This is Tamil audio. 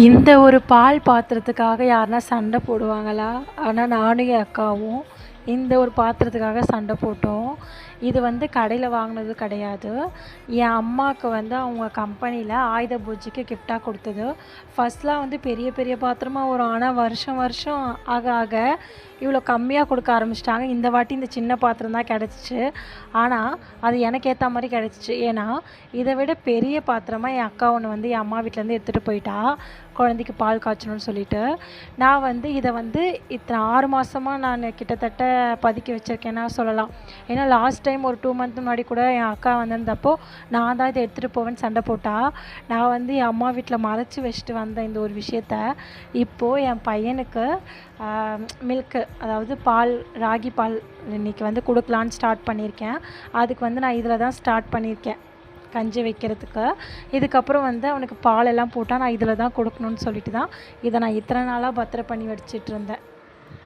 இந்த ஒரு பால் பாத்திரத்துக்காக யாருனா சண்டை போடுவாங்களா? ஆனா நானும் என் அக்காவும் இந்த ஒரு பாத்திரத்துக்காக சண்டை போட்டோம். இது வந்து கடையில வாங்குனது கிடையாது. என் அம்மாக்கு வந்து அவங்க கம்பெனியில ஆயுத பூஜைக்கு கிஃப்ட்டா குடுத்தது. ஃபர்ஸ்ட்லாம் வந்து பெரிய பெரிய பாத்திரமா வரும். ஆனா வருஷம் வருஷம் ஆக ஆக இவ்வளோ கம்மியா குடுக்க ஆரம்பிச்சுட்டாங்க. இந்த வாட்டி இந்த சின்ன பாத்திரம் தான் கிடைச்சுச்சு. ஆனா அது எனக்கு ஏத்த மாரி கிடைச்சுச்சு. ஏன்னா, இத விட பெரிய பாத்திரமா என் அக்கா ஒண்ணு வந்து என் அம்மா வீட்லேருந்து எடுத்துட்டு போயிட்டா. குழந்தைக்கு பால் காய்ச்சணும்னு சொல்லிட்டு. நான் வந்து இத வந்து இத்தன 6 மாசமா நானு கிட்டத்தட்ட பதுக்கி வச்சிருக்கேன்னா சொல்லலாம். ஏன்னா லாஸ்ட் டைம் ஒரு 2 மந்த் முன்னாடி கூட என் அக்கா வந்திருந்தப்போ, நான் தான் இத எடுத்துட்டு போவேன்னு சண்டை போட்டா. நான் வந்து என் அம்மா வீட்ல மறைச்சு வச்சுட்டு வந்தேன் இந்த ஒரு விஷயத்த. இப்போ என் பையனுக்கு அ மில்க்கு அதாவது பால், ராகி பால் இன்னைக்கு வந்து குடுக்கலான்னு ஸ்டார்ட் பண்ணியிருக்கேன். அதுக்கு வந்து நான் இதில தான் ஸ்டார்ட் பண்ணியிருக்கேன். கஞ்சி வைக்கிறதுக்கு. இதுக்கப்புறம் வந்து அவனுக்கு பாலெல்லாம் போட்டா நான் இதில தான் கொடுக்கணும்னு சொல்லிட்டு தான், இத நான் இத்தன நாளா பத்திரம் பண்ணி வச்சுட்ருந்தேன்.